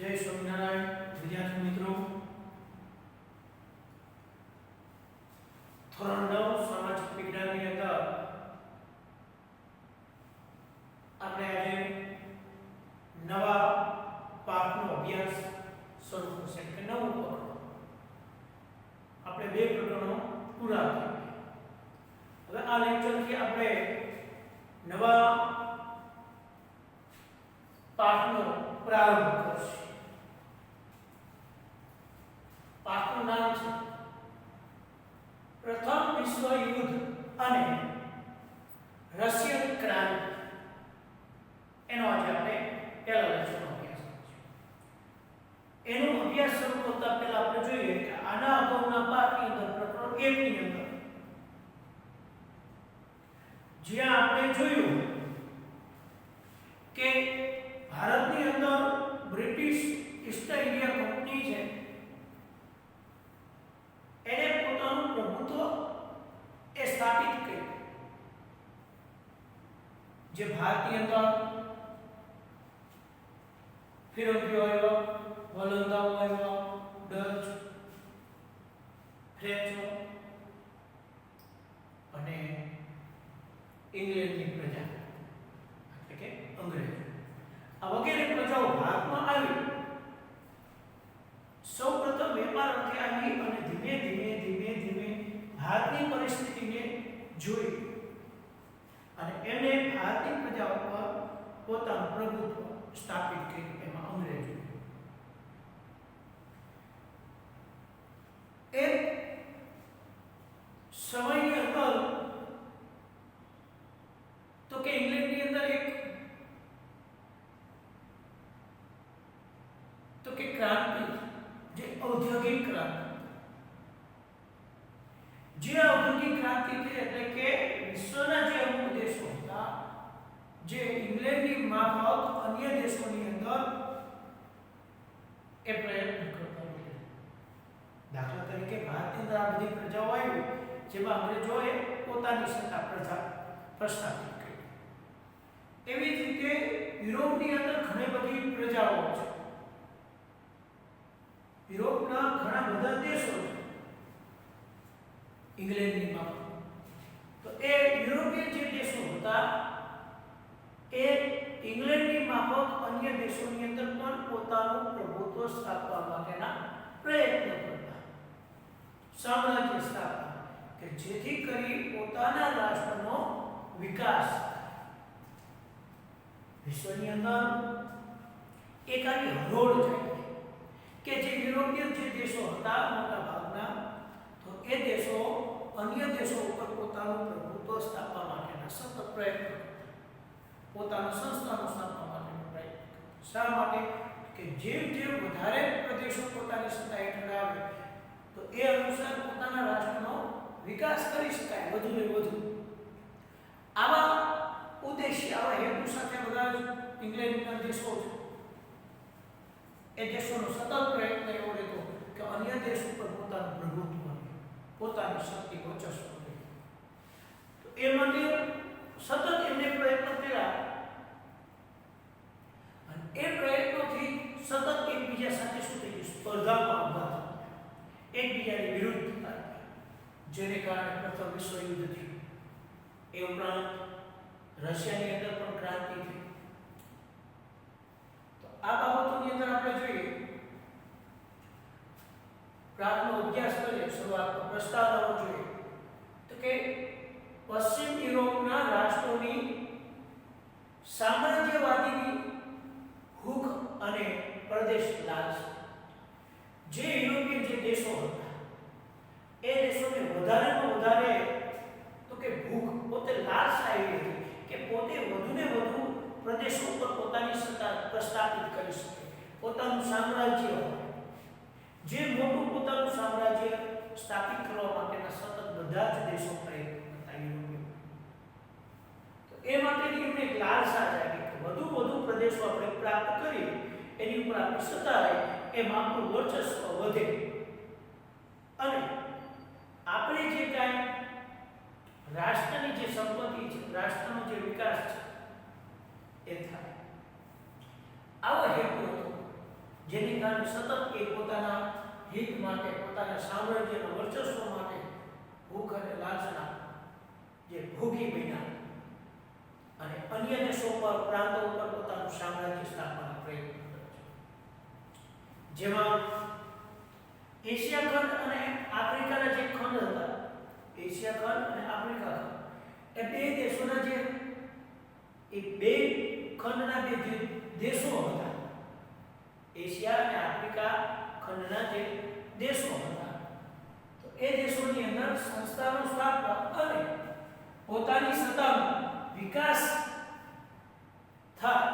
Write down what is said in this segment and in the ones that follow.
જય સ્વામિનારાયણ વિદ્યાર્થી મિત્રો, ધોરણ 9 સામાજિક વિજ્ઞાનની અંદર આપણે આજે નવા પાઠનો અભ્યાસ શરૂ કરશે કે નવું પ્રકરણ. આપણે બે પ્રકરણો પૂરા કર્યા. હવે આ લેક્ચરથી આપણે નવા પાઠનો પ્રારંભ કરશે. પાઠનું નામ છે પ્રથમ વિશ્વ યુદ્ધ અને રશિયન ક્રાંતિ. એનો આજે આપણે પહેલા લેક્ચરનો અભ્યાસ કરીશું. એનો અભ્યાસ શરૂ કરતા પહેલા આપણે જોઈએ કે આના અગાઉના પાઠની અંદર પ્રકરણ 1 ની અંદર જ્યાં આપણે જોયું કે ભારતની અંદર બ્રિટિશ ઈસ્ટ ઇન્ડિયા કંપની છે, એને પોતાનું પ્રભુત્વ સ્થાપિત કર્યું. જે ભારતની અંદર ફિરોગીઓ આવ્યા, વલંદાઓ આવ્યા, ડચ, ફ્રેન્ચો અને ઇંગ્લેન્ડની પ્રજા એટલે કે અંગ્રેજો, આ વગેરે પ્રજાઓ ભારતમાં આવી. સૌપ્રથમ વેપાર અર્થે આવી અને ધીમે ધીમે ભારતની પરિસ્થિતિને જોઈ અને એમણે ભારતીય પ્રજા ઉપર પોતાનું પ્રભુત્વ સ્થાપિત કર્યું. એમાં અંગ્રેજો એક સમયની અંદર તો કે ઇંગ્લેન્ડની અંદર એક તો કે ક્રાંતિ, જે ઔદ્યોગિક ક્રાંતિ, જે ઔદ્યોગિક ક્રાંતિ હતી એટલે કે વિશ્વના જે અમુક દેશો હતા જે ઇંગ્લેન્ડની માફક અન્ય દેશોની અંદર એ પ્રયત્ન કરતા હતા. દાખલા તરીકે ભારતની અંદર આ બધી પ્રજાઓ આવી જેમાં અંગ્રેજોએ પોતાની સત્તા પ્રસ્થાપિત કરી. એવી જ રીતે યુરોપની અંદર ઘણી બધી પ્રજાઓ છે. યુરોપના ઘણા બધા દેશો છે ઇંગ્લેન્ડની માફક. તો એ યુરોપિયન જે દેશો હતા એ ઇંગ્લેન્ડની માફક અન્ય દેશોની અંદર પણ પોતાનું પ્રભુત્વ સ્થાપવા માટેના પ્રયત્ન કરતા, સામ્રાજ્ય સ્થાપવા, કે જેથી કરી પોતાના રાષ્ટ્રનો વિકાસ. વિશ્વની અંદર એક આવી હરોળ જાય કે જે યુરોપિયન જે દેશો હતા મોટા ભાગના, તો એ દેશો અન્ય દેશો ઉપર પોતાનું પ્રભુત્વ સ્થાપવા માટેના સતત પ્રયત્ન કરતા, પોતાના સંસ્થાનો સ્થાપવા માટેનો પ્રયત્ન કરતા. શા માટે? કે જેમ વધારે પ્રદેશો પોતાની સત્તા હેઠળ આવે તો એ અનુસાર પોતાના રાષ્ટ્રનો વિકાસ કરી શકાય વધુ ને વધુ. આવા ઉદ્દેશ્ય, આવા હેતુ સાથે બધા ઇંગ્લેન્ડના દેશો છે એ દેશોનો સતત પ્રયત્ન એવો રહેતો કે અન્ય દેશ ઉપર પોતાનું પ્રભુત્વ, પોતાની શક્તિ વર્ચસ્વ રહે. તો એ માટે સતત એમને પ્રયત્ન કર્યા અને એ પ્રયત્નોથી સતત એકબીજા સાથે શું થઈ ગયું? સ્પર્ધામાં ઉભા થયા, એકબીજાની વિરુદ્ધ થતા, જેને કારણે પ્રથમ વિશ્વ યુદ્ધ થયું. એ ઉપરાંત રશિયાની અંદર પણ ક્રાંતિ થઈ. તો આ બાબતોની અંદર આપણે જોઈએ, પ્રાકનો અભ્યાસ કરીએ, શરૂઆતમાં પ્રસ્તાવનાઓ જોઈએ તો કે પશ્ચિમ યુરોપના રાષ્ટ્રોની સામ્રાજ્યવાદીની ભૂખ અને પ્રદેશ લાલચ. જે યુરોપિયન જે દેશો હતા એ દેશોને વધારેમાં વધારે તો કે ભૂખ, પોતે લાલસા આવી હતી કે પોતે વધુને વધુ પ્રદેશો ઉપર પોતાની સત્તા પ્રસ્થાપિત કરી શકે, પોતાનું સામ્રાજ્ય હોય. જે મોટું પોતાનું સામ્રાજ્ય સ્થાપિત કરવા માટેના સતત બધા જ દેશો પ્રયત્ન કરતા યુરોપિયન. તો એ માટેની એમને એક લાલસા જાગી કે વધુ પ્રદેશો આપણે પ્રાપ્ત કરીએ, એની ઉપર આપણી સત્તા રહે, એમ આપણું વર્ચસ્વ વધે અને આપણે જે કાંઈ રાષ્ટ્રની જે સંપત્તિ છે, રાષ્ટ્રનો જે વિકાસ છે એ થાય. આવો હેતુ હતો જેને જેને કારણે સતત એ પોતાના હિત માટે, પોતાના સામ્રાજ્યના વર્ચસ્વ માટે ભૂખ અને લાલસા જે ભોગી બન્યા અને અન્ય દેશો પર, પ્રાંતો ઉપર પોતાનું સામ્રાજ્ય સ્થાપવાનો પ્રયત્ન કર્યો છે. જેમાં એશિયા ખંડ અને આફ્રિકાના જે ખંડ હતા, એશિયા ખંડ અને આફ્રિકા ખંડ, એ બે દેશોના જે બે ખંડના બે દેશો હતા, એશિયા અને આફ્રિકા ખંડના જે દેશો હતા, તો એ દેશોની અંદર સંસ્થાનો સ્થાપના અને પોતાની સત્તાનો વિકાસ થાય,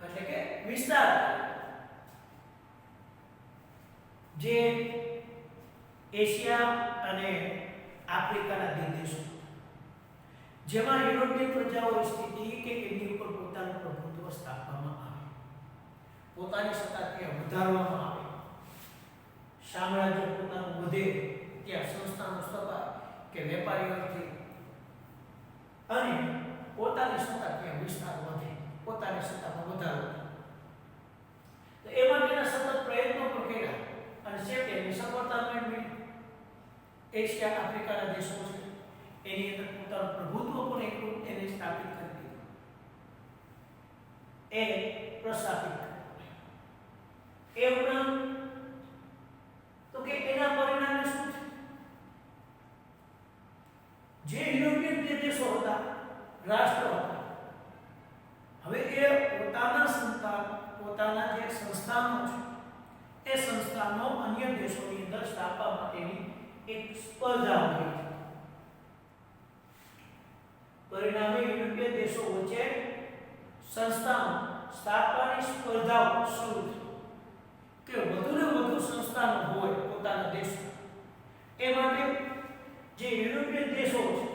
એટલે કે વિસ્તાર જે એશિયા અને આફ્રિકાના બે દેશો, જેમાં યુરોપિયન પ્રજાઓની સ્થિતિ કે એમની ઉપર પોતાનું પ્રભુત્વ સ્થાપવામાં આવે, પોતાની સત્તા ત્યાં વધારવામાં આવે, સામ્રાજ્ય પોતાનું વધે, ત્યાં સંસ્થાનો સ્થપાય કે વેપારીઓથી અને પોતાની સત્તા ત્યાં વિસ્તાર વધે, પોતાની સત્તામાં વધારો થાય. તો એ માટેના સતત પ્રયત્નો પણ કર્યા અને છેવટે એની સફળતા મેળવી. એશિયા આફ્રિકાના દેશો છે એની અંદર પોતાનું પ્રભુત્વ પણ એકલું એને સ્થાપિત કરી દીધું, એ પ્રસ્થાપિત કર્યું. એ ઉપરાંત તો કે એના પરિણામે શું છે? જે યુરોપિયન જે દેશો હતા, રાષ્ટ્રો હતા, હવે એ પોતાના જે સંસ્થાનો છે એ સંસ્થાનો અન્ય દેશોની અંદર સ્થાપવા માટેની એક સ્પર્ધા હોય છે. પરિણામે યુરોપિયન દેશો વચ્ચે સંસ્થાનો સ્થાપવાની સ્પર્ધાઓ શરૂ થઈ કે વધુને વધુ સંસ્થાનો હોય પોતાના દેશમાં. એ માટે જે યુરોપિયન દેશો છે,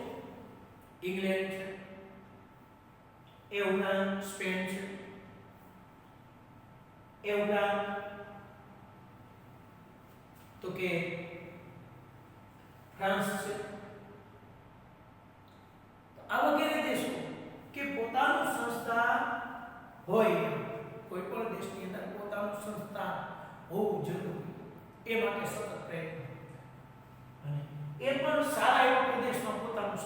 ઇંગ્લેન્ડ છે, એ ઉપરાંત સ્પેન છે, એ ઉપરાંત તો કે ફ્રાન્સ છે, આ વગેરે દેશો કે પોતાનું સંસ્થા હોય, કોઈ પણ દેશની અંદર પોતાનું સંસ્થા હોવું જરૂરી, એ માટે સતત પ્રયત્ન અને એ પણ સારા એવા પ્રદેશમાં પોતાનું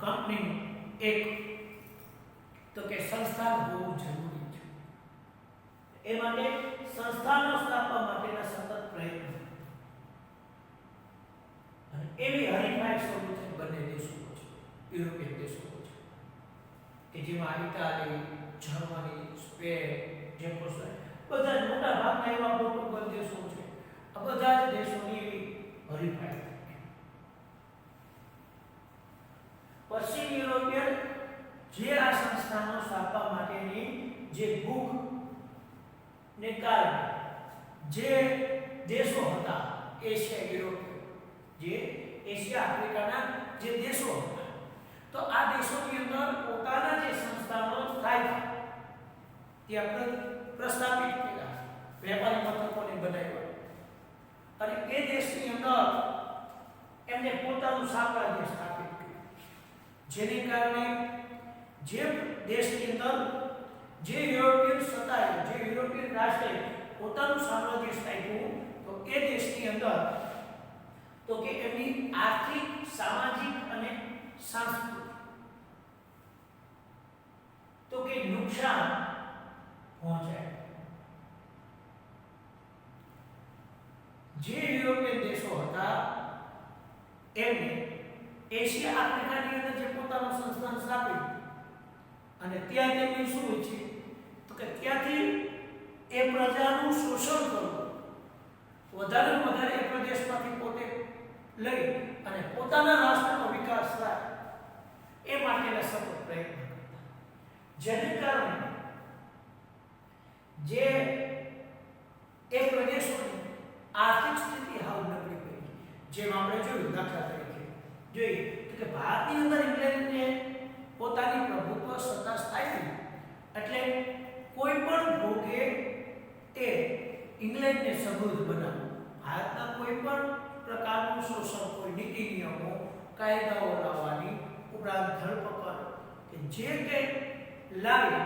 કંપની એક તો કે સંસ્થાન હોવું જરૂરી છે. એ માટે સંસ્થાનો સ્થાપવા માટેના સતત પ્રયત્ન અને એવી હરીફાઈ શરૂ થઈ બંને દેશો છે, યુરોપિયન દેશો છે, કે જેમાં ઇટાલી, જર્મની, સ્પેન, જેકોસ્લોવાકિયા, બધા મોટા ભાગના એવા પોર્ટુગલ દેશો છે. આ બધા જ દેશોની એવી હરીફાઈ થઈ. પશ્ચિમ યુરોપિયન જે આ સંસ્થાનો સ્થાપવા માટેની જે ભૂખ ને કારણે જે દેશો હતા, એશિયા યુરોપિયન, જે એશિયા આફ્રિકાના જે દેશો હતા, તો આ દેશોની અંદર પોતાના જે સંસ્થાનો સ્થાયી ત્યાં પ્રસ્થાપિત કર્યા, વેપારી મથકોને બનાવ્યા અને એ દેશની અંદર એમને પોતાનું સામ્રાજ્ય સ્થાપિત કર્યું, જેને કારણે જે દેશની અંદર જે યુરોપિયન સત્તાએ, જે યુરોપિયન રાષ્ટ્રે પોતાનું સામ્રાજ્ય સ્થાપ્યું, તો એ દેશની અંદર તો કે એમની આર્થિક, સામાજિક અને સાંસ્કૃતિક તો કે નુકસાન પહોંચાય. જે યુરોપિયન દેશો હતા એમને એશિયા આફ્રિકાની અંદર જે પોતાનું સંસ્થાન સ્થાપ્યું અને ત્યાં તેમની શું છે તો કે ત્યાંથી એ પ્રજાનું શોષણ કરવું, વધારે વધારે એ પ્રદેશમાંથી પોતે લઈ અને પોતાના રાષ્ટ્રનો વિકાસ થાય, એ માટેના સતત પ્રયત્ન કરતા. જેને કારણે જે એ પ્રદેશોની આર્થિક સ્થિતિ હાવ નબળી પડી. જેમ આપણે જોયું, દાખલા તરીકે જોઈએ કે ભારતની અંદર ઇંગ્લેન્ડને પોતાની પ્રભુત્વ સત્તા સ્થાપી, એટલે કોઈ પણ ભોગે એ ઇંગ્લેન્ડને સમૃદ્ધ બનાવ્યું. ભારતના કોઈ પણ પ્રકારનું શોષણ, કોઈ નીતિ નિયમો, કાયદાઓ લાવવાની ઉપરાંત ધરપકડ કે જે કંઈ લાવી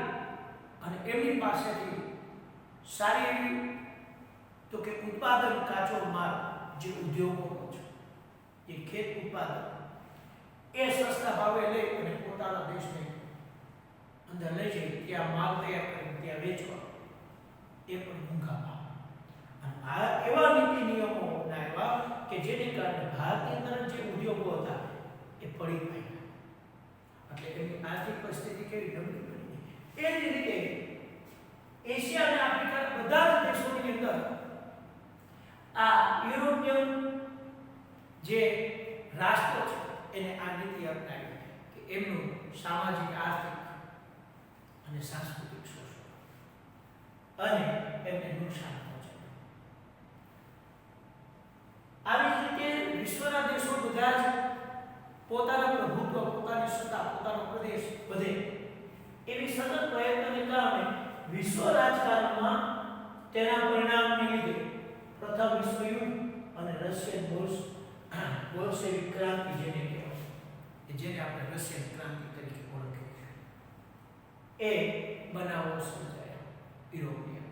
અને એમની પાસેથી સારી એવી તો કે ઉત્પાદન કાચો માલ જે ઉદ્યોગો છે, જે ખેત ઉત્પાદન એ સસ્તા ભાવે લઈ અને પોતાના દેશને અંદર લઈ જઈ ત્યાં માલ તૈયાર કરી ત્યાં વેચવા, એ પણ મોંઘા ભાવ. અને આ એવા નીતિ નિયમો બનાવ્યા કે જેને કારણે ભારતની અંદર જે ઉદ્યોગો હતા એ પડી ગયા, એટલે એની આર્થિક પરિસ્થિતિ કેવી નબળી બની. એ જ રીતે એશિયા અને આફ્રિકા બધા જ દેશોની અંદર આ યુરોપિયન જે રાષ્ટ્રો છે એને આ નીતિ અપનાવી કે એમનું સામાજિક, આર્થિક અને સાંસ્કૃતિક શોષણ અને એમને નુકસાન પહોંચે. આવી રીતે વિશ્વના દેશો બધા જ પોતાના પ્રભુત્વ, પોતાની સત્તા, પોતાનો પ્રદેશ વધે એવી સતત પ્રયત્નને કારણે વિશ્વ રાજકારણમાં તેના પરિણામને લીધે પ્રથમ વિશ્વયુદ્ધ અને રશિયન બોલ્શેવિક ક્રાંતિ જેને કહેવાય, જેને આપણે રશિયન ક્રાંતિ તરીકે ઓળખીએ છીએ, એ બનાવો સર્જાયા યુરોપિયન,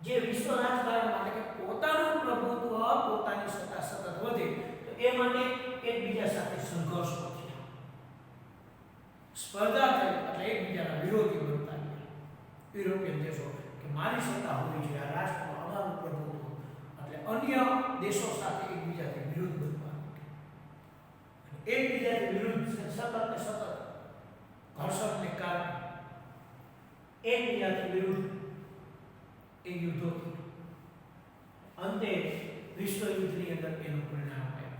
જે વિશ્વ રાજકારણ માટે કે પોતાનું પ્રભુત્વ, પોતાની સત્તા સતત વધે તો એ માટે એકબીજા સાથે સંઘર્ષો થયા, સ્પર્ધા થઈ, એટલે એકબીજાના વિરોધી બનતા ગયા યુરોપિયન દેશો કે મારી સત્તા હોવી જોઈએ, આ રાષ્ટ્ર અમારું પ્રભુત્વ, એટલે અન્ય દેશો સાથે એકબીજાથી વિરુદ્ધ બનવા, એકબીજાથી વિરુદ્ધ સતત ને સતત ઘર્ષણને કારણે એકબીજાથી વિરુદ્ધ એ યુદ્ધો થયા. અંતે વિશ્વ યુદ્ધની અંદર એનું પરિણામ આવ્યું.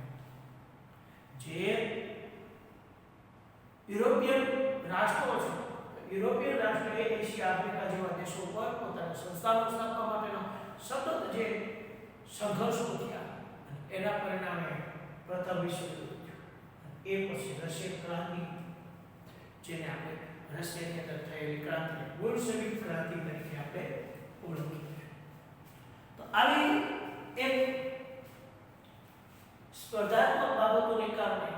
જે યુરોપિયન રાષ્ટ્રો છે, યુરોપિયન રાષ્ટ્રોએ એશિયા, આફ્રિકા જેવા દેશો પર પોતાના સંસ્થાનો સ્થાપવા માટેનો સતત જે સંઘર્ષો થયા, એના પરિણામે પ્રથમ વિશ્વ યુદ્ધ થયું. એ પછી રશિયન ક્રાંતિ, જેને આપણે રશિયાની અંદર થયેલી ક્રાંતિ બોલ્શેવિક ક્રાંતિ તરીકે આપણે ઓળખીએ. તો આવી એક સ્પર્ધાત્મક બાબતોને કારણે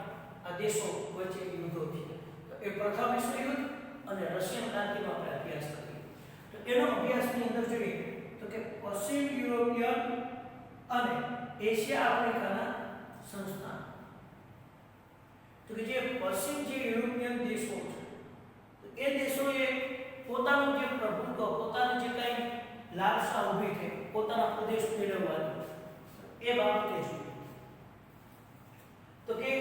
આ દેશો વચ્ચે યુદ્ધો થયા. તો એ પ્રથમ વિશ્વ યુદ્ધ અને રશિયન ક્રાંતિનો આપણે અભ્યાસ કરીએ. તો એનો અભ્યાસની અંદર જોઈએ તો કે પશ્ચિમ યુરોપિયન અને એશિયા આફ્રિકાના સંસ્થાન, તો કે જે પશ્ચિમ જે યુરોપિયન દેશો છે, તો એ દેશોએ પોતાનું જે પ્રભુત્વ, પોતાની જે કઈ લાલસા ઊભી થઈ, પોતાના પ્રદેશ મેળવવાની, એ બાબતે જોઈએ તો કે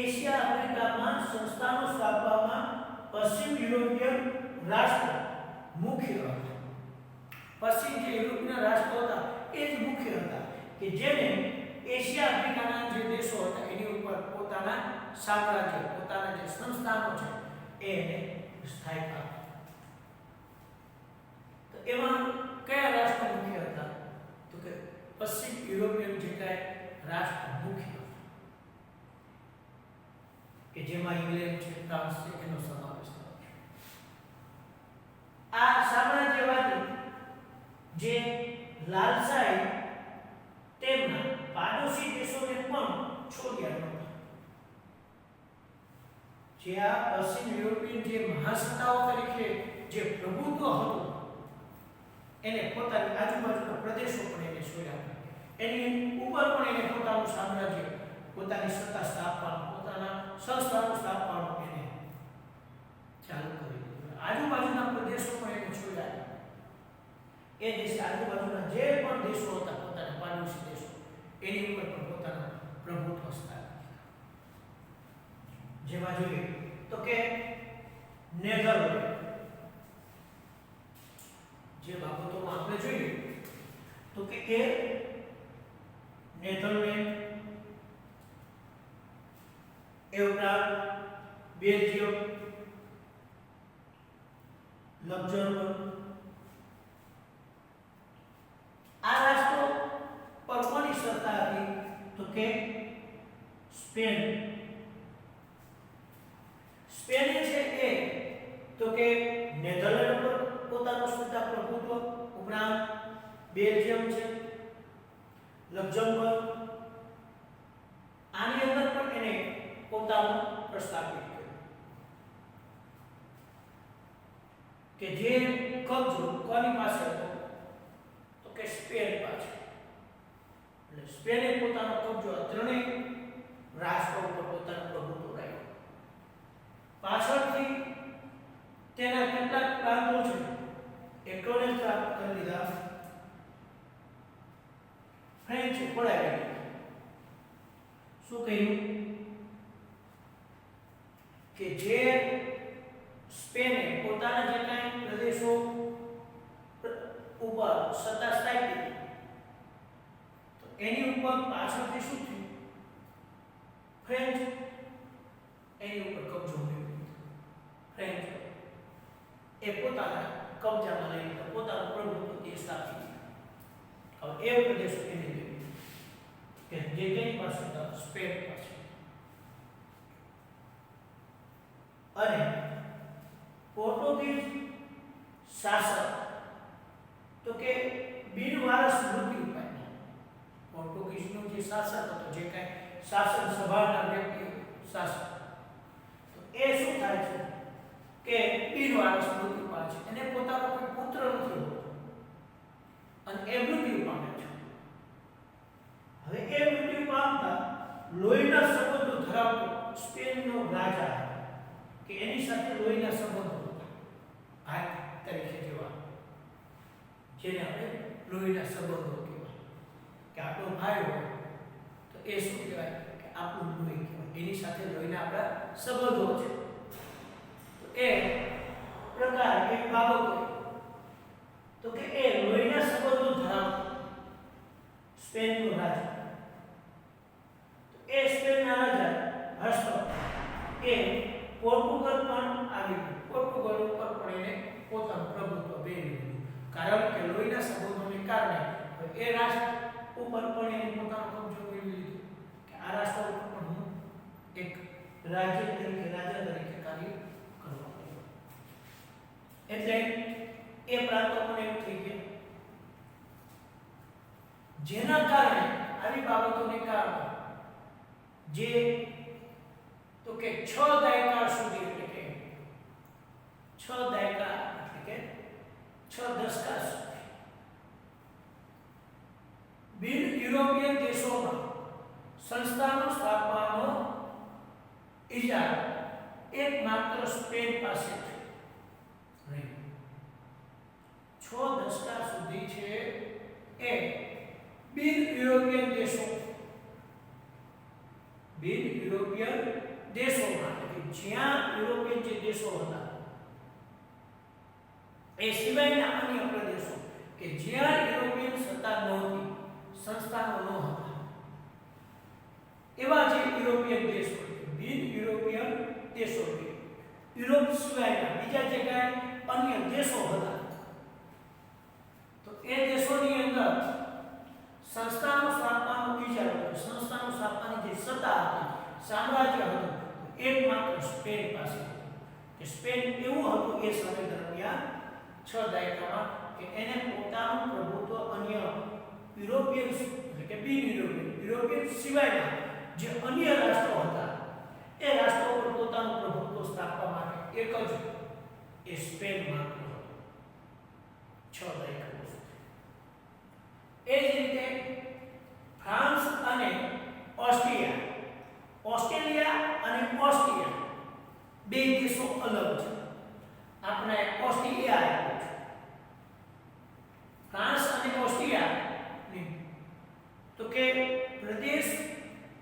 એશિયા આફ્રિકામાં સંસ્થાનો સ્થાપવામાં પશ્ચિમ યુરોપિયન રાષ્ટ્રો મુખ્ય હતા. પશ્ચિમ જે યુરોપિયન રાષ્ટ્રો હતા એ જ મુખ્ય હતા કે જેને એશિયા આફ્રિકાના જે દેશો હતા એની ઉપર પોતાના સામ્રાજ્ય, પોતાના જે સંસ્થાનો છે એને સ્થાયી કર્યા. તો એમાં કયા રાષ્ટ્ર મુખ્ય હતા? તો કે પશ્ચિમ યુરોપિયન જે કઈ રાષ્ટ્ર મુખ્ય હતા કે જેમાં ઇંગ્લેન્ડ છે, ફ્રાન્સ છે, એનો સમાવેશ થાય છે. આ સામ્રાજ્યવાદી જે લાલસાએ તેમના પાડોશી દેશોને પણ છોડ્યા નહોતા. જે આ પશ્ચિમ યુરોપિયન જે મહાસત્તાઓ તરીકે જે પ્રભુત્વ હતું એને પોતાની આજુબાજુના પ્રદેશો પણ એને છોડ્યા, એની ઉપર પણ એને પોતાનું સામ્રાજ્ય, પોતાની સત્તા સ્થાપવાનું, પોતાના સંસ્થાનો સ્થાપવાનું એને ચાલુ કરી દીધું. આજુબાજુના પ્રદેશો પણ એને છોડ્યા. એ દેશ આજુબાજુના જે પણ દેશો હતા, પોતાના પાડોશી દેશો, એની ઉપર પણ પોતાનું પ્રભુત્વ સ્થાપ્યું. જેમાં જોઈએ તો કે નેધરલેન્ડ, જે બાબતોમાં આપણે જોઈએ તો કે એ નેધરલેન્ડ, એ ઉપરાંત બેલ્જિયમ, લક્ઝમબર્ગ, આ રાષ્ટ્રો પર કોની સત્તા હતી? તો કે સ્પેન. સ્પેન છે એ તો કે નેધરલેન્ડ પર પોતાનું સત્તા પ્રભુત્વ, ઉપરાંત બેલ્જિયમ છે, લક્ઝમબર્ગ, આની અંદર પણ એને પોતાનું પ્રસ્થાપિત કર્યું કે જે કબજો કોની પાસે હતો તો કે સ્પેન પાસે. એટલે સ્પેને પોતાનો કબજો આ ત્રણેય રાષ્ટ્રો ઉપર પોતાનું પ્રભુત્વ રાખ્યું. પાછળથી તેના કેટલાક પ્રાંતો છે એ કોને પ્રાપ્ત કરી લીધા? ફ્રેન્ચ પડાવી લીધા. શું કહ્યું કે જે સ્પેને પોતાના જે કાંઈ પ્રદેશો ઉપર સત્તા સ્થાપી તો એની ઉપર પાછળથી શું થયું? ફ્રેન્ચ એની ઉપર કબજો મેળવ્યો. ફ્રેન્ચ એ પોતાના કબજામાં લઈને પોતાનું પ્રભુત્વ સ્થાપી દીધું. હવે એ પ્રદેશો એને જોયું કે જે તેની પાસે હતા સ્પેન પાસે. અને પોર્ટુગીઝ શાસક તો કે બિનવારસ મૃત્યુ પામ્યા. પોર્ટુગીઝનો જે શાસક હતો, જે કાંઈ શાસન સંભાળનાર વ્યક્તિ શાસક, તો એ શું થાય છે કે બિનવારસ મૃત્યુ પામે છે. એને પોતાનો કોઈ પુત્ર નથી હોતો અને એ મૃત્યુ પામે છે. હવે એ મૃત્યુ પામતા લોહીના સંબંધો ધરાવતો સ્પેનનો રાજા કે એની સાથે લોહીના સંબંધો હતા, ભાઈ તરીકે જેવા, જેને આપણે લોહીના સંબંધો કહેવાય કે આપણો ભાઈ હોય તો એ શું કહેવાય કે આપણું લોહી કહેવાય. એની સાથે લોહીના આપણા સંબંધો છે. તો એ પ્રકાર એક બાબત તો કે એ લોહીના સંબંધો ધરાવતો સ્પેનનો રાજા. તો એ સ્પેનના રાજા હસ્તો એ પોર્ટુગલ પણ આવી ગયું. પોર્ટુગલ ઉપર પણ એને પોતાનું પ્રભુત્વ મેળવી લીધું. કારણ કે લોહીના સંબંધોને કારણે એ રાષ્ટ્ર ઉપર પણ એને પોતાનો કબજો મેળવી લીધો કે આ રાષ્ટ્ર ઉપર પણ હું એક રાજ્ય તરીકે રાજા તરીકે કાર્ય કરવા માંગુ. એટલે એ પ્રાંતો પણ એવું થઈ ગયા જેના કારણે આવી બાબતોને કારણે જે તો કે 6 દાયકા સુધી એટલે કે 6 દાયકા એટલે કે 6 દશકા સુધી બિન યુરોપિયન દેશોમાં સંસ્થાનો સ્થાપવાનો ઇજારો એકમાત્ર સ્પેન પાસે છે. 6 દશકા સુધી છે એ બિન યુરોપિયન દેશોમાં એટલે જ્યાં યુરોપિયન જે દેશો હતા એ સિવાયના અન્ય પ્રદેશો કે જ્યાં યુરોપિયન સત્તા નહોતી, સંસ્થાનો ન હતા, એવા જે યુરોપિયન દેશો, બિન યુરોપિયન દેશો, યુરોપ સિવાયના બીજા જે કાંઈ અન્ય દેશો હતા, તો એ દેશોની અંદર સંસ્થાનો સ્થાપવાનો વિચાર હતો. સંસ્થાનો સ્થાપવાની જે સત્તા હતી, સામ્રાજ્ય હતું, એકમાત્ર સ્પેન પાસે હતું. કે સ્પેન એવું હતું એ સમય દરમિયાન 6 દાયકામાં કે એને પોતાનું પ્રભુત્વ અન્ય યુરોપિયન એટલે કે બિન યુરોપિયન સિવાયના જે અન્ય રાષ્ટ્રો હતા એ રાષ્ટ્રો પર પોતાનું પ્રભુત્વ સ્થાપવા માટે એક જ એ સ્પેન માત્ર હતો 6 દાયકા સુધી. એ જ રીતે ફ્રાન્સ અને ઓસ્ટ્રેલિયા અને ઓસ્ટ્રિયા બે દેશો અલગ છે. આપણે ઓસ્ટ્રેલિયા આવ્યું છે. ફ્રાન્સ અને ઓસ્ટ્રિયા તો કે પ્રદેશ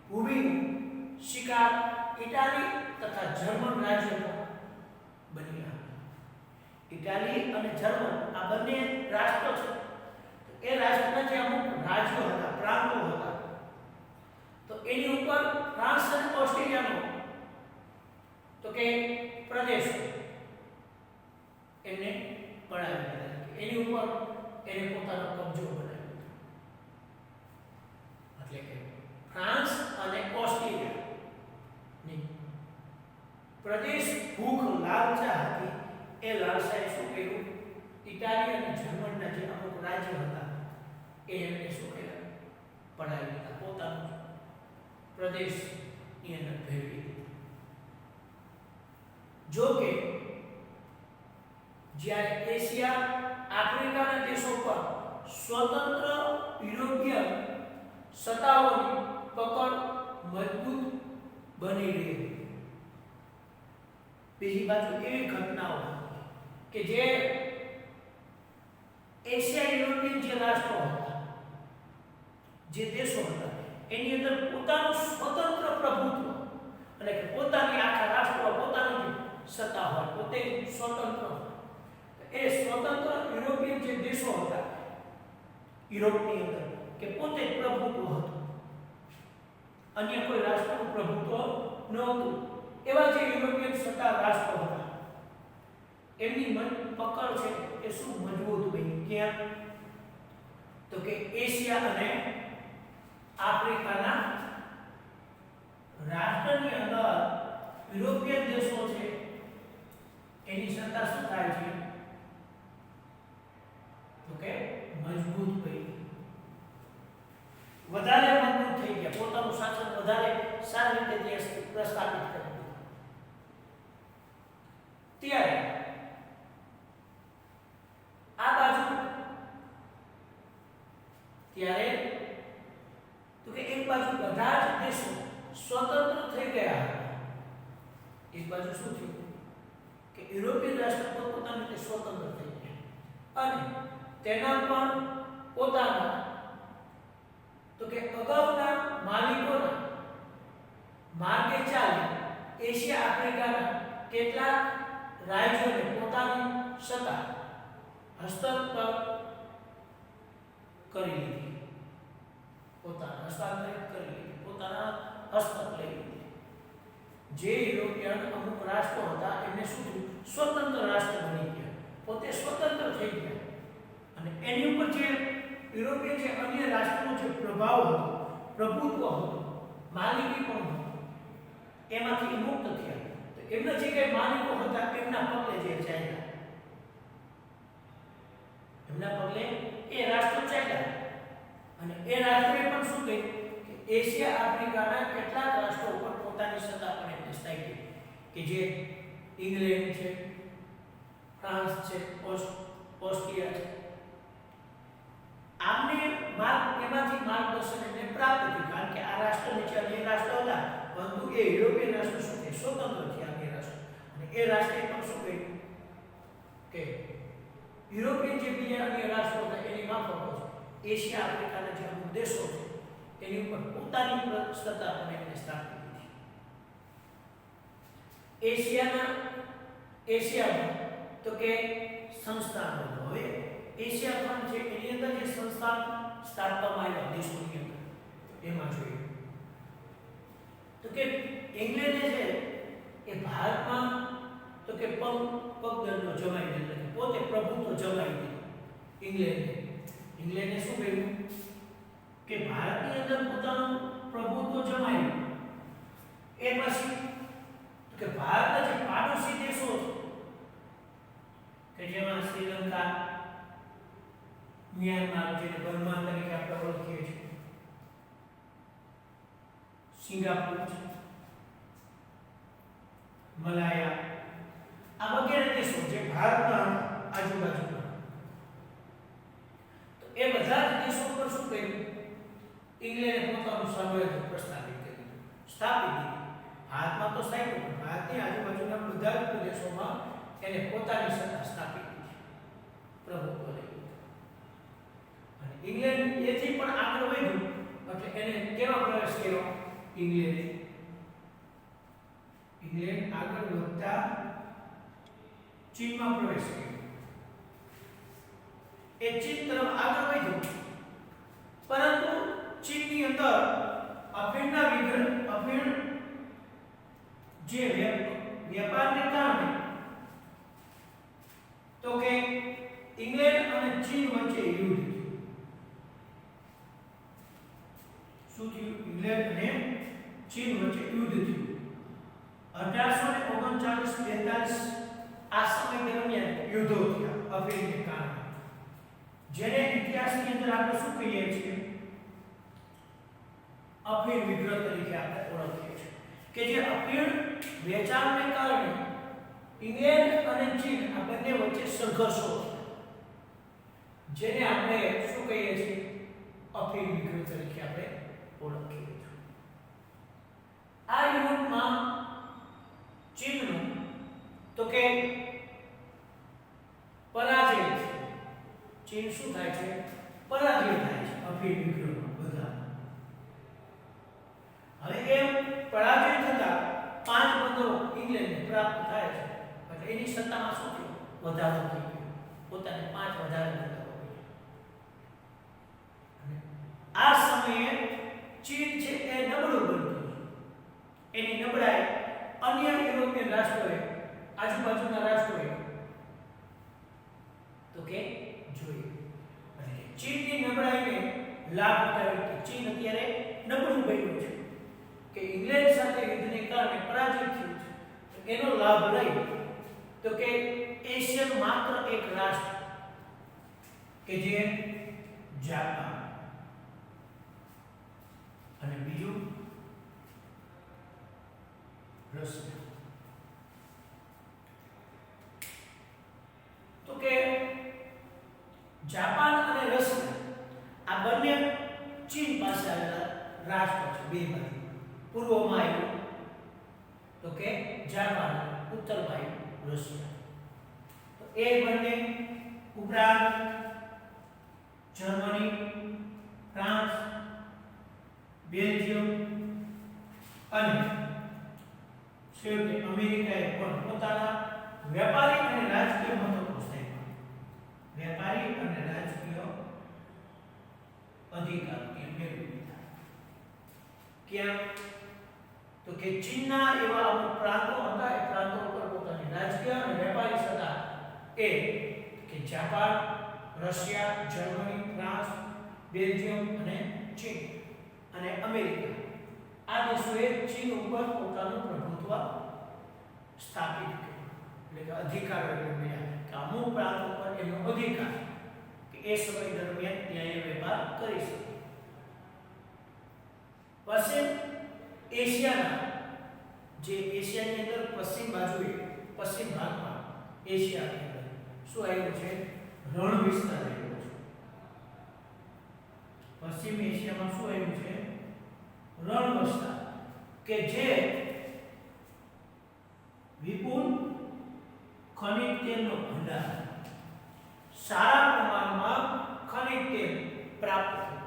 ભૂમિનું શિકાર ઇટાલી તથા જર્મન રાજ્યો બન્યા. ઇટાલી અને જર્મન આ બંને રાષ્ટ્રો છે. એ રાષ્ટ્રના જે અમુક રાજ્યો હતા, પ્રાંતો હતા, તો એની ઉપર ફ્રાન્સ અને ઓસ્ટ્રેલિયાનો તો કે પ્રદેશ એમને પડાવી દીધા. એની ઉપર એને પોતાનો કબજો બનાવી દીધો. એટલે કે ફ્રાન્સ અને ઓસ્ટ્રેલિયા ની પ્રદેશ ભૂખ લાલચા હતી. એ લાલસાએ શું કર્યું? ઇટાલી અને જર્મનના જે અમુક રાજ્યો હતા એને શું કર્યા? પડાવી દીધા. પોતાનો પ્રદેશની અંદર ભેળવી દીધા. જો કે જ્યારે એશિયા આફ્રિકાના દેશો પર સ્વતંત્ર યુરોપિયન સત્તાઓની પકડ મજબૂત બની રહી. બીજી બાજુ એવી ઘટનાઓ કે જે એશિયા યુરોપિયન જે રાષ્ટ્રો હતા, જે દેશો હતા, એની અંદર પોતાનું સ્વતંત્ર પ્રભુત્વ એટલે કે પોતાની આખા રાષ્ટ્રો પોતાની સત્તા હોય, પોતે સ્વતંત્ર હોય. એ સ્વતંત્ર યુરોપિયન જે દેશો હતા યુરોપની અંદર કે પોતે પ્રભુત્વ હતું, અન્ય કોઈ રાષ્ટ્રનું પ્રભુત્વ નહોતું. એવા જે યુરોપિયન સત્તા રાષ્ટ્રો હતા એમની પકડ છે એ શું મજબૂત બની. ક્યાં? તો કે એશિયા અને આફ્રિકાના રાષ્ટ્રની અંદર યુરોપિયન દેશો છે એની સત્તા શું થાય છે? તો કે મજબૂત બની, વધારે મજબૂત થઈ ગયા, પોતાનું શાસન વધારે સારી રીતે પ્રસ્થાપિત કરી દીધું. ત્યારે આ બાજુ ત્યારે તો કે એક બાજુ બધા જ દેશો સ્વતંત્ર થઈ ગયા હતા. એક બાજુ શું થયું કે યુરોપિયન રાષ્ટ્ર પોતાની રીતે સ્વતંત્ર થઈ ગયા અને તેના પણ પોતાના તો કે અગાઉના માલિકોના માર્ગે ચાલી એશિયા આફ્રિકાના કેટલાક રાજ્યોને પોતાની સત્તા હસ્તાંતર કરી લીધી, પોતાના હસ્તાંતરિત કરી લીધી, પોતાના હસ્તક લઈ લીધી. જે યુરોપિયન અમુક રાષ્ટ્રો હતા એમને શું થયું? સ્વતંત્ર રાષ્ટ્ર બની ગયા, પોતે સ્વતંત્ર થઈ ગયા અને એની ઉપર જે યુરોપિયન જે અન્ય રાષ્ટ્રોનો જે પ્રભાવ હતો, પ્રભુત્વ હતું, માલિકી પણ હતી, એમાંથી મુક્ત થયા. તો એમના જે કઈ માલિકો હતા એમના પગલે જે ચાલ્યા, એમના પગલે એ રાષ્ટ્રો ચાલ્યા અને એ રાષ્ટ્રોએ પણ શું કહ્યું કે એશિયા આફ્રિકાના કેટલાક રાષ્ટ્રો ઉપર પોતાની સત્તા પણ એમને સ્થાપી કે જે ઇંગ્લેન્ડ છે, ફ્રાન્સ છે, ઓસ્ટ્રિયા છે. આમને એમાંથી માર્ગદર્શન એમને પ્રાપ્ત થયું કારણ કે આ રાષ્ટ્ર નીચે અન્ય રાષ્ટ્રો હતા, પરંતુ એ યુરોપિયન રાષ્ટ્ર શું કે સ્વતંત્ર થયા અન્ય રાષ્ટ્ર. અને એ રાષ્ટ્રે પણ શું કહ્યું કે યુરોપિયન જે બીજા અન્ય રાષ્ટ્રો હતા એની માફક એશિયા આફ્રિકાના જે અમુક દેશો છે એની ઉપર પોતાની સત્તા પણ એમને સ્થાપી દીધી. એશિયામાં તો કે સંસ્થાનો હવે એશિયા ખંડ છે એની અંદર જે સંસ્થાન સ્થાપવામાં આવ્યા દેશોની અંદર એમાં જોઈએ તો કે ઇંગ્લેન્ડે છે એ ભારતમાં તો કે પગદંડો જમાવી દીધો, પોતે પ્રભુત્વ જમાવી દીધું. ઇંગ્લેન્ડે શું કહ્યું કે ભારતની અંદર પોતાનું પ્રભુત્વ જમાવ્યું. એ પછી કે ભારતના જે પાડોશી દેશો કે જેમાં શ્રીલંકા, મ્યાનમાર જેને બર્મા તરીકે આપણે ઓળખીએ છીએ, સિંગાપુર છે, મલાયા, આ વગેરે દેશો જે ભારતના આજુબાજુના, તો એ બધા જ દેશો પર શું કર્યું? ઇંગ્લેન્ડે પોતાનું સામ્રાજ્ય પ્રસ્થાપિત કર્યું, સ્થાપિત કર્યું. ભારતમાં તો સ્થાપિત, પણ ભારતની આજુબાજુના બધા જ પ્રદેશોમાં એને પોતાની સત્તા સ્થાપિત કરી, પ્રભુત્વ લઈ. અને ઇંગ્લેન્ડ એથી પણ આગળ વધ્યું એટલે એને કેવા પ્રવેશ કર્યો? ઇંગ્લેન્ડ આગળ વધતા ચીનમાં પ્રવેશ કર્યો. એ ચીન તરફ આગળ વધ્યો, પરંતુ ચીનની અંદર અફીણ જે વેપારને કારણે તો કે ઇંગ્લેન્ડ અને ચીન વચ્ચે યુદ્ધ થયું. શું થયું? ઇંગ્લેન્ડ અને ચીન વચ્ચે યુદ્ધ થયું. 1839-42 આ સમય દરમિયાન યુદ્ધો થયા અફીણને કારણે, જેને ઇતિહાસની અંદર આપણે શું કહીએ છીએ? અફીણ વિગ્રહ તરીકે આપણે ઓળખીએ છીએ કે જે અફીણ વેચાણને કારણે ઇંગ્લેન્ડ અને ચીન આ બંને બંને વચ્ચે સંઘર્ષો જેને આપણે શું કહીએ છીએ અફીણ વિગ્રહ તરીકે આપણે ઓળખીએ છીએ. આ યુનિટમાં ચીનનું તો કે પરાજય છે. ચીન શું થાય છે? પરાજય થાય છે અફીણ વિગ્રહમાં બધા. હવે એમ પરાજય થતા 5 બંદરો ઇંગ્લેન્ડને પ્રાપ્ત થાય છે એટલે એની સત્તામાં શું થયું? વધારો થઈ ગયો. પોતાને 5 વધારે બંદરો મળ્યા. આ સમયે ચીન છે એ નબળું બનતું. એની નબળાઈ અન્ય યુરોપિયન રાષ્ટ્રોએ આજુબાજુના રાષ્ટ્રોએ તો કે જોઈ. અને ચીનની નબળાઈને લાભ ઉઠાવી કે ચીન અત્યારે નબળું બન્યું છે કે ઇંગ્લેન્ડ સાથે યુદ્ધને કારણે પરાજિત થયું છે. એનો લાભ લઈ તો કે એશિયન માત્ર એક રાષ્ટ્ર કે જે જાપાન અને બીજું રશિયા. તો કે જાપાન અને રશિયા આ બંને ચીન પાસે આવેલા રાષ્ટ્રો છે. બે બાજુ પૂર્વમાં આવ્યું તો કે જાપાન, ઉત્તરમાં આવ્યું રશિયા. તો એ બંને ઉપરાંત જર્મની, ફ્રાન્સ, બેલ્જિયમ અને છેવટે અમેરિકાએ પણ પોતાના વેપારી અને રાજકીય મહત્વ સ્થાપ્યા. વેપારી અને રાજકીય અધિકાર મેળવી લીધા. ક્યાં? તો કે ચીનના એવા અમુક પ્રાંતો હતા. એ પ્રાંતો પર પોતાની રાજકીય અને વેપારી સત્તા એ કે Japan, Russia, Germany, France, Belgium અને ચીન અને અમેરિકા આ દેશોએ ચીન ઉપર પોતાનું પ્રભુત્વ સ્થાપિત કર્યું. એટલે કે અધિકાર મેળવ્યા કે અમુક પ્રાંતો પર એનો અધિકાર કે એ સમય દરમિયાન ત્યાં વેપાર કરી શકે. પશ્ચિમ એશિયાના જે એશિયાની અંદર પશ્ચિમ બાજુએ પશ્ચિમ ભાગમાં એશિયાની અંદર શું આવ્યું છે? રણ વિસ્તાર આવ્યો છે. પશ્ચિમ એશિયામાં શું આવ્યું છે? રણ વિસ્તાર કે જે વિપુલ ખનિજ તેલનો ભંડાર, સારા પ્રમાણમાં ખનિજ તેલ પ્રાપ્ત થયું.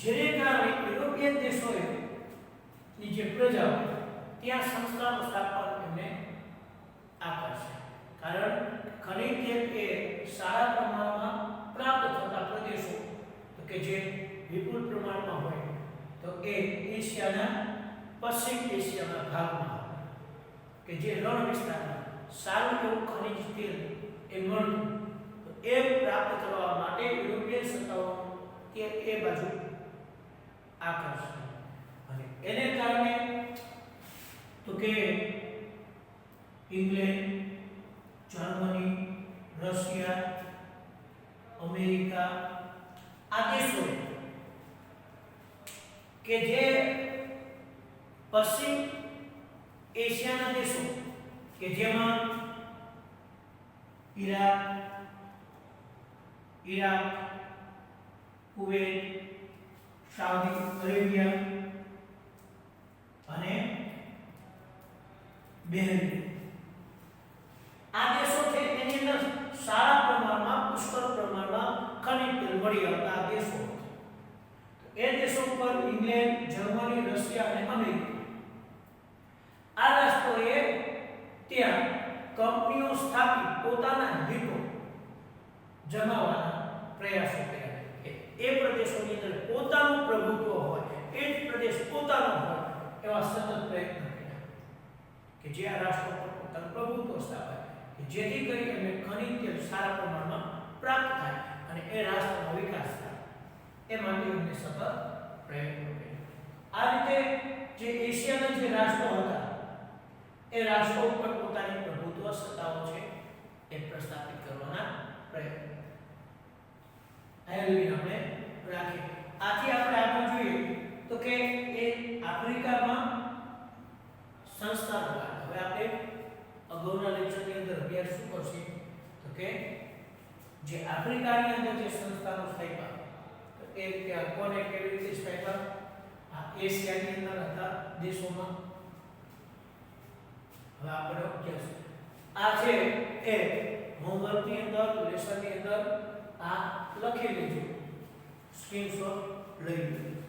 જેને કારણે યુરોપિયન દેશોએ ની જે પ્રજાઓ ત્યાં સંસ્થાનું સ્થાપન એમને આકર્ષે. કારણ ખનિજ તેલ એ સારા પ્રમાણમાં પ્રાપ્ત થતા પ્રદેશો તો કે જે વિપુલ પ્રમાણમાં હોય તો એ એશિયાના પશ્ચિમ એશિયાના ભાગમાં કે જે રણ વિસ્તારમાં સારું એવું ખનિજ તેલ એ મળતું તો એ પ્રાપ્ત કરવા માટે યુરોપિયન સત્તાઓ એ બાજુ આકર્ષે. અને એને કારણે તો કે ઇંગ્લેન્ડ, જર્મની, રશિયા, અમેરિકા આ દેશો કે જે પશ્ચિમ એશિયાના દેશો કે જેમાં ઈરાક, કુવૈત, સાઉદી અરેબિયા અને બહેરીન આ દેશો છે એની અંદર સારા પ્રમાણમાં પુષ્કળ પ્રમાણમાં ખનિજ તેલ મળી આવતા દેશો. એ દેશો પર ઇંગ્લેન્ડ, જર્મની, રશિયા અને અમેરિકા આ રાષ્ટ્રોએ ત્યાં કંપનીઓ સ્થાપી પોતાના હિતો જમાવવાના પ્રયાસો કર્યા. એ પ્રદેશોની અંદર પોતાનું પ્રભુત્વ હોય, એ જ પ્રદેશ પોતાનો હોય એવા સતત પ્રયત્ન કર્યા કે જે આ રાષ્ટ્રો પર પોતાનું પ્રભુત્વ સ્થાપાય કે જેથી કરી એમને ખનિજ તેલ સારા પ્રમાણમાં પ્રાપ્ત થાય અને એ રાષ્ટ્રનો વિકાસ થાય. એ માટે એમને સતત પ્રયત્નો કર્યા. આ રીતે જે એશિયાના જે રાષ્ટ્રો હતા એ રાષ્ટ્રો ઉપર પોતાની પ્રભુત્વ સત્તાઓ છે એ પ્રસ્થાપિત કરવાના પ્રયત્ન આપણે રાખીએ. આથી આપણે આગળ જોઈએ તો કે એ આફ્રિકામાં સંસ્થાનો કાળ. હવે આપણે અગાઉના લેક્ચરની જે આફ્રિકાની અંદર જે સંસ્થાનો સ્થાપ્યા તો એ રીતે આ કોને કેવી રીતે સ્થાપ્યા આ એશિયાની અંદર હતા દેશોમાં. હવે આપણે અભ્યાસ આ છે એ હોમવર્કની અંદર લેસનની અંદર આ લખી લેજો, સ્ક્રીનશોટ લઈ લો.